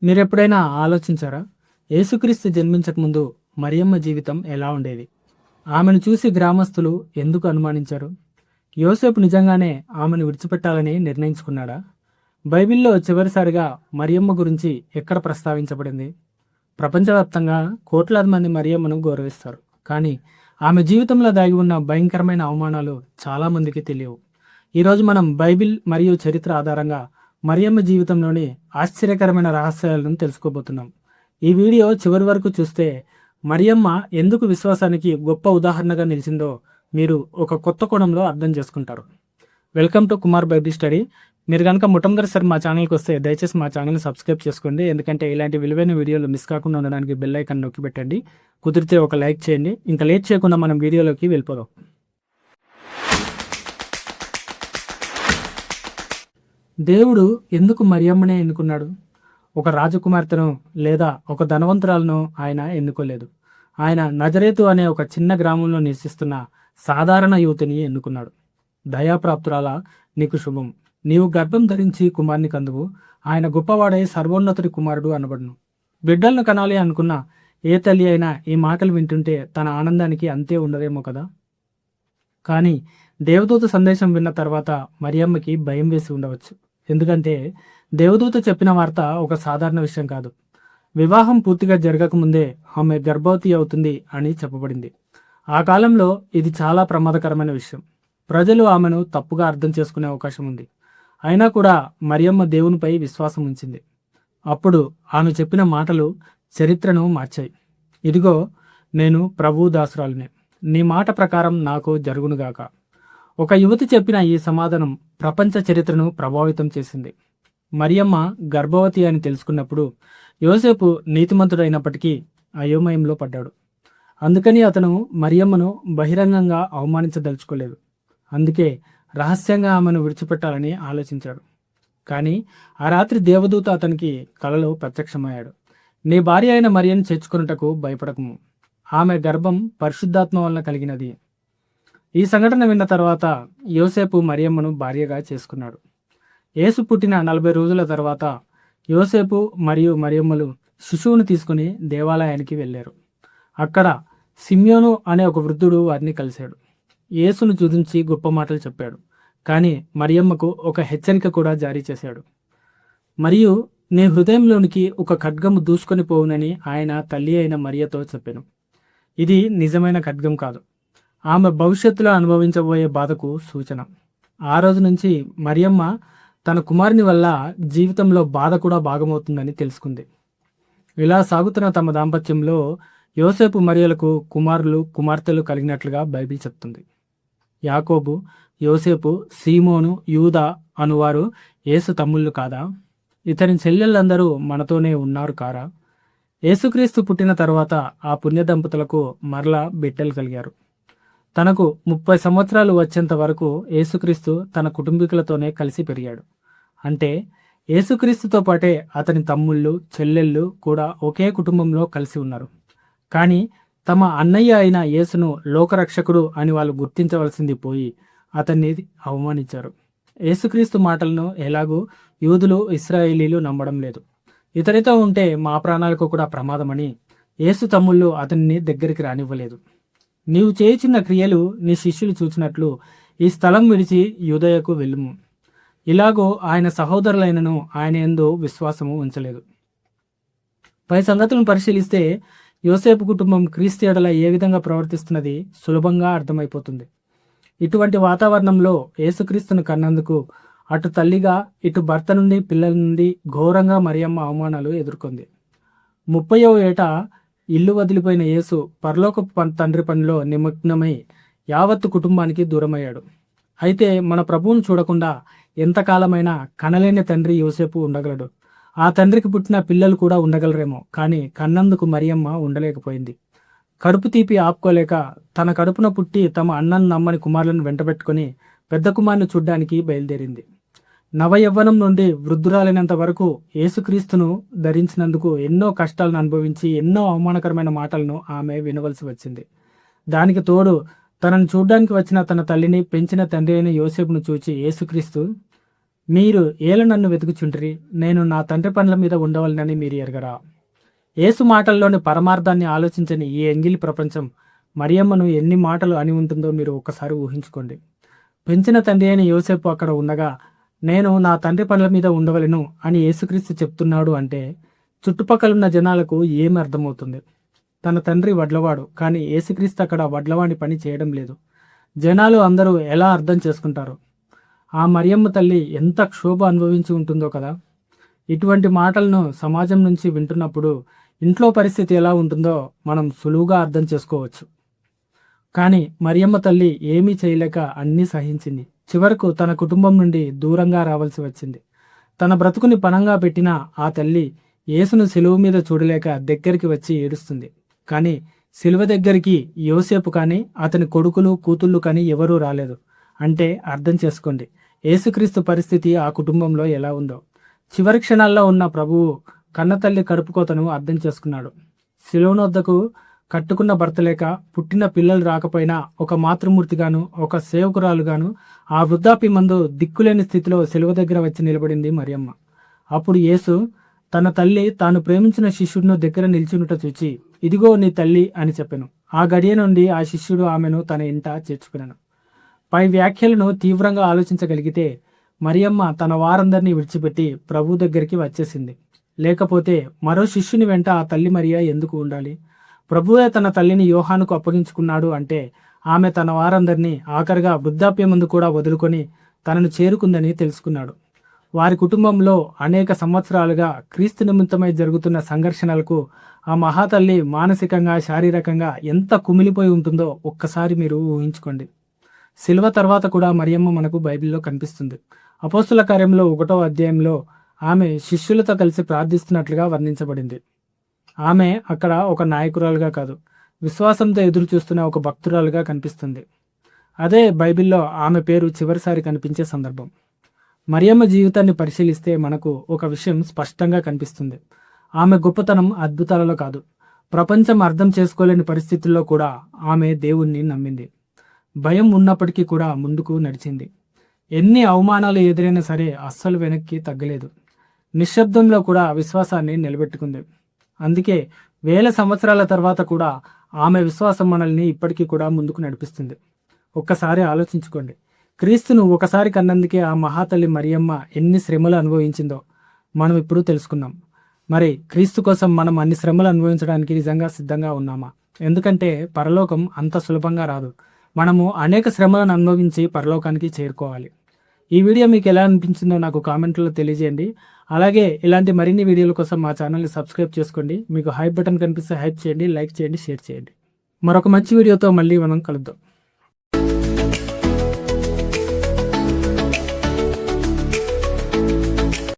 మీరెప్పుడైనా ఆలోచించారా? యేసుక్రీస్తు జన్మించకముందు మరియమ్మ జీవితం ఎలా ఉండేది? ఆమెను చూసి గ్రామస్తులు ఎందుకు అనుమానించారు? యోసేపు నిజంగానే ఆమెను విడిచిపెట్టాలని నిర్ణయించుకున్నాడా? బైబిల్లో చివరిసారిగా మరియమ్మ గురించి ఎక్కడ ప్రస్తావించబడింది? ప్రపంచవ్యాప్తంగా కోట్లాది మంది మరియమ్మను గౌరవిస్తారు. కానీ ఆమె జీవితంలో దాగి ఉన్న భయంకరమైన అవమానాలు చాలామందికి తెలియవు. ఈరోజు మనం బైబిల్ మరియు చరిత్ర ఆధారంగా మరియమ్మ జీవితంలోని ఆశ్చర్యకరమైన రహస్యాలను తెలుసుకోబోతున్నాం. ఈ వీడియో చివరి వరకు చూస్తే మరియమ్మ ఎందుకు విశ్వాసానికి గొప్ప ఉదాహరణగా నిలిచిందో మీరు ఒక కొత్త కోణంలో అర్థం చేసుకుంటారు. Welcome to Kumar Bible study. మీరు కనుక మొట్టమొదటిసారి మా ఛానల్కి వస్తే దయచేసి మా ఛానల్ని సబ్స్క్రైబ్ చేసుకోండి. ఎందుకంటే ఇలాంటి విలువైన వీడియోలు మిస్ కాకుండా ఉండడానికి బెల్ ఐకాన్ నొక్కి పెట్టండి. కుదిరితే ఒక లైక్ చేయండి. ఇంకా లేట్ చేయకుండా మనం వీడియోలోకి వెళ్ళిపోదాం. దేవుడు ఎందుకు మరియమ్మనే ఎన్నుకున్నాడు? ఒక రాజకుమార్తెను లేదా ఒక ధనవంతురాలను ఆయన ఎన్నుకోలేదు. ఆయన నజరేతు అనే ఒక చిన్న గ్రామంలో నివసిస్తున్న సాధారణ యువతిని ఎన్నుకున్నాడు. దయాప్రాప్తురాల, నీకు శుభం, నీవు గర్భం ధరించి కుమారుని కందువు, ఆయన గొప్పవాడై సర్వోన్నతుడి కుమారుడు అనబడును. బిడ్డలను కనాలి అనుకున్న ఏ తల్లి అయినా ఈ మాటలు వింటుంటే తన ఆనందానికి అంతే ఉండదేమో కదా. కానీ దేవదూత సందేశం విన్న తర్వాత మరియమ్మకి భయం వేసి ఉండవచ్చు. ఎందుకంటే దేవదూత చెప్పిన వార్త ఒక సాధారణ విషయం కాదు. వివాహం పూర్తిగా జరగకముందే ఆమె గర్భవతి అవుతుంది అని చెప్పబడింది. ఆ కాలంలో ఇది చాలా ప్రమాదకరమైన విషయం. ప్రజలు ఆమెను తప్పుగా అర్థం చేసుకునే అవకాశం ఉంది. అయినా కూడా మరియమ్మ దేవునిపై విశ్వాసం ఉంచింది. అప్పుడు ఆమె చెప్పిన మాటలు చరిత్రను మార్చాయి. ఇదిగో, నేను ప్రభువు దాసురాలినే, నీ మాట ప్రకారం నాకు జరుగునుగాక. ఒక యువతి చెప్పిన ఈ సమాధానం ప్రపంచ చరిత్రను ప్రభావితం చేసింది. మరియమ్మ గర్భవతి అని తెలుసుకున్నప్పుడు యోసేపు నీతిమంతుడైనప్పటికీ అయోమయంలో పడ్డాడు. అందుకని అతను మరియమ్మను బహిరంగంగా అవమానించదలుచుకోలేదు. అందుకే రహస్యంగా ఆమెను విడిచిపెట్టాలని ఆలోచించాడు. కానీ ఆ రాత్రి దేవదూత అతనికి కలలో ప్రత్యక్షమయ్యాడు. నీ భార్య అయిన మరియను చేర్చుకొనుటకు భయపడకము, ఆమె గర్భం పరిశుద్ధాత్మ వలన కలిగినది. ఈ సంఘటన విన్న తర్వాత యోసేపు మరియమ్మను భార్యగా చేసుకున్నాడు. యేసు పుట్టిన 40 రోజుల తర్వాత యోసేపు మరియు మరియమ్మలు శిశువును తీసుకుని దేవాలయానికి వెళ్ళారు. అక్కడ సిమ్యోను అనే ఒక వృద్ధుడు వారిని కలిశాడు. యేసును చూపించి గొప్ప మాటలు చెప్పాడు. కానీ మరియమ్మకు ఒక హెచ్చరిక కూడా జారీ చేశాడు. మరియు నీ హృదయంలోనికి ఒక ఖడ్గము దూసుకొని పోవునని ఆయన తల్లి అయిన మరియతో చెప్పాను. ఇది నిజమైన ఖడ్గం కాదు, ఆమె భవిష్యత్తులో అనుభవించబోయే బాధకు సూచన. ఆ రోజు నుంచి మరియమ్మ తన కుమారుని వల్ల జీవితంలో బాధ కూడా భాగమవుతుందని తెలుసుకుంది. ఇలా సాగుతున్న తమ దాంపత్యంలో యోసేపు మరియలకు కుమారులు కుమార్తెలు కలిగినట్లుగా బైబిల్ చెప్తుంది. యాకోబు, యోసేపు, సీమోను, యూదా అనువారు యేసు తమ్ముళ్ళు కాదా? ఇతని చెల్లెళ్ళందరూ మనతోనే ఉన్నారు కారా? యేసుక్రీస్తు పుట్టిన తర్వాత ఆ పుణ్య దంపతులకు మరలా బిడ్డలు కలిగారు. తనకు 30 సంవత్సరాలు వచ్చేంత వరకు యేసుక్రీస్తు తన కుటుంబీకులతోనే కలిసి పెరిగాడు. అంటే యేసుక్రీస్తుతో పాటే అతని తమ్ముళ్ళు చెల్లెళ్ళు కూడా ఒకే కుటుంబంలో కలిసి ఉన్నారు. కానీ తమ అన్నయ్య అయిన యేసును లోకరక్షకుడు అని వాళ్ళు గుర్తించవలసింది పోయి అతన్ని అవమానించారు. యేసుక్రీస్తు మాటలను ఎలాగూ యూదులు, ఇశ్రాయేలీలు నమ్మడం లేదు. ఇతనితో ఉంటే మా ప్రాణాలకు కూడా ప్రమాదమని యేసు తమ్ముళ్ళు అతన్ని దగ్గరికి రానివ్వలేదు. నీవు చేయుచున్న క్రియలు నీ శిష్యులు చూచినట్లు ఈ స్థలం విడిచి యూదయకు వెళ్ళుము. ఇలాగో ఆయన సహోదరులైనను ఆయన యందు విశ్వాసము ఉంచలేదు. పై సంగతులను పరిశీలిస్తే యోసేపు కుటుంబం క్రీస్తు ఎడల ఏ విధంగా ప్రవర్తిస్తున్నది సులభంగా అర్థమైపోతుంది. ఇటువంటి వాతావరణంలో యేసుక్రీస్తును కన్నందుకు అటు తల్లిగా ఇటు భర్త నుండి పిల్లల నుండి ఘోరంగా మరియమ్మ అవమానాలు ఎదుర్కొంది. 30వ ఏట ఇల్లు వదిలిపోయిన యేసు పరలోక తండ్రి పనిలో నిమగ్నమై యావత్తు కుటుంబానికి దూరమయ్యాడు. అయితే మన ప్రభువును చూడకుండా ఎంతకాలమైనా కనలేని తండ్రి యోసేపు ఉండగలడు. ఆ తండ్రికి పుట్టిన పిల్లలు కూడా ఉండగలరేమో, కానీ కన్నందుకు మరియమ్మ ఉండలేకపోయింది. కడుపు తీపి ఆపుకోలేక తన కడుపున పుట్టి తమ అన్నను నమ్మని కుమారులను వెంటబెట్టుకుని పెద్ద కుమారుని చూడ్డానికి బయలుదేరింది. నవయవ్వనం నుండి వృద్ధురాలైనంత వరకు యేసుక్రీస్తును ధరించినందుకు ఎన్నో కష్టాలను అనుభవించి ఎన్నో అవమానకరమైన మాటలను ఆమె వినవలసి వచ్చింది. దానికి తోడు తనను చూడ్డానికి వచ్చిన తన తల్లిని పెంచిన తండ్రి అయిన యోసేపును చూచి యేసుక్రీస్తు మీరు ఏల నన్ను వెతుకుచుంటిరి, నేను నా తండ్రి పనుల మీద ఉండవలనని మీరు ఎరగరా? యేసు మాటల్లోని పరమార్థాన్ని ఆలోచించని ఈ ఎంగిలి ప్రపంచం మరియమ్మను ఎన్ని మాటలు అని ఉంటుందో మీరు ఒక్కసారి ఊహించుకోండి. పెంచిన తండ్రి అయిన యోసేపు అక్కడ ఉండగా నేను నా తండ్రి పనుల మీద ఉండవలను అని యేసుక్రీస్తు చెప్తున్నాడు అంటే చుట్టుపక్కలున్న జనాలకు ఏమి అర్థమవుతుంది? తన తండ్రి వడ్లవాడు, కానీ యేసుక్రీస్తు అక్కడ వడ్లవాడి పని చేయడం లేదు. జనాలు అందరూ ఎలా అర్థం చేసుకుంటారు? ఆ మరియమ్మ తల్లి ఎంత క్షోభ అనుభవించి ఉంటుందో కదా. ఇటువంటి మాటలను సమాజం నుంచి వింటున్నప్పుడు ఇంట్లో పరిస్థితి ఎలా ఉంటుందో మనం సులువుగా అర్థం చేసుకోవచ్చు. కానీ మరియమ్మ తల్లి ఏమీ చేయలేక అన్నీ సహించింది. చివరకు తన కుటుంబం నుండి దూరంగా రావాల్సి వచ్చింది. తన బ్రతుకుని పణంగా పెట్టిన ఆ తల్లి యేసును సిలువ మీద చూడలేక దగ్గరికి వచ్చి ఏడుస్తుంది. కానీ సిలువ దగ్గరికి యోసేపు కానీ అతని కొడుకులు కూతుళ్ళు కానీ ఎవరూ రాలేదు. అంటే అర్థం చేసుకోండి యేసుక్రీస్తు పరిస్థితి ఆ కుటుంబంలో ఎలా ఉందో. చివరి క్షణాల్లో ఉన్న ప్రభువు కన్నతల్లి కడుపుకోతను అర్థం చేసుకున్నాడు. సిలువనొద్దకు కట్టుకున్న భర్త లేక పుట్టిన పిల్లలు రాకపోయినా ఒక మాతృమూర్తిగాను ఒక సేవకురాలుగాను ఆ వృద్ధాప్య మందు దిక్కులేని స్థితిలో సిలువ దగ్గర వచ్చి నిలబడింది మరియమ్మ. అప్పుడు యేసు తన తల్లి తాను ప్రేమించిన శిష్యుడిను దగ్గర నిల్చునుట చూచి, ఇదిగో నీ తల్లి అని చెప్పెను. ఆ గడియ నుండి ఆ శిష్యుడు ఆమెను తన ఇంట చేర్చుకున్నాను. పై వ్యాఖ్యలను తీవ్రంగా ఆలోచించగలిగితే మరియమ్మ తన వారందరినీ విడిచిపెట్టి ప్రభు దగ్గరికి వచ్చేసింది. లేకపోతే మరో శిష్యుని వెంట ఆ తల్లి మరియా ఎందుకు ఉండాలి? ప్రభువే తన తల్లిని యోహానుకు అప్పగించుకున్నాడు అంటే ఆమె తన వారందరినీ ఆఖరిగా వృద్ధాప్యమందు కూడా వదులుకొని తనను చేరుకుందని తెలుసుకున్నాడు. వారి కుటుంబంలో అనేక సంవత్సరాలుగా క్రీస్తు నిమిత్తమై జరుగుతున్న సంఘర్షణలకు ఆ మహాతల్లి మానసికంగా శారీరకంగా ఎంత కుమిలిపోయి ఉంటుందో ఒక్కసారి మీరు ఊహించుకోండి. సిలువ తర్వాత కూడా మరియమ్మ మనకు బైబిల్లో కనిపిస్తుంది. అపోస్తుల కార్యంలో 1వ అధ్యాయంలో ఆమె శిష్యులతో కలిసి ప్రార్థిస్తున్నట్లుగా వర్ణించబడింది. ఆమె అక్కడ ఒక నాయకురాలుగా కాదు, విశ్వాసంతో ఎదురు చూస్తున్న ఒక భక్తురాలుగా కనిపిస్తుంది. అదే బైబిల్లో ఆమె పేరు చివరిసారి కనిపించే సందర్భం. మరియమ్మ జీవితాన్ని పరిశీలిస్తే మనకు ఒక విషయం స్పష్టంగా కనిపిస్తుంది. ఆమె గొప్పతనం అద్భుతాలలో కాదు, ప్రపంచం అర్థం చేసుకోలేని పరిస్థితుల్లో కూడా ఆమె దేవుణ్ణి నమ్మింది. భయం ఉన్నప్పటికీ కూడా ముందుకు నడిచింది. ఎన్ని అవమానాలు ఎదురైనా సరే అస్సలు వెనక్కి తగ్గలేదు. నిశ్శబ్దంలో కూడా విశ్వాసాన్ని నిలబెట్టుకుంది. అందుకే వేల సంవత్సరాల తర్వాత కూడా ఆమె విశ్వాసం మనల్ని ఇప్పటికీ కూడా ముందుకు నడిపిస్తుంది. ఒక్కసారి ఆలోచించుకోండి. క్రీస్తును ఒకసారి కన్నందుకే ఆ మహాతల్లి మరియమ్మ ఎన్ని శ్రమలు అనుభవించిందో మనం ఇప్పుడు తెలుసుకున్నాం. మరి క్రీస్తు కోసం మనం అన్ని శ్రమలు అనుభవించడానికి నిజంగా సిద్ధంగా ఉన్నామా? ఎందుకంటే పరలోకం అంత సులభంగా రాదు. మనము అనేక శ్రమలను అనుభవించి పరలోకానికి చేరుకోవాలి. ఈ వీడియో మీకు ఎలా అనిపించిందో నాకు కామెంట్లో తెలియజేయండి. అలాగే ఇలాంటి మరిన్ని వీడియోల కోసం మా ఛానల్ని సబ్స్క్రైబ్ చేసుకోండి. మీకు హైప్ బటన్ కనిపిస్తే హైప్ చేయండి, లైక్ చేయండి, షేర్ చేయండి. మరొక మంచి వీడియోతో మళ్ళీ మనం కలుద్దాం.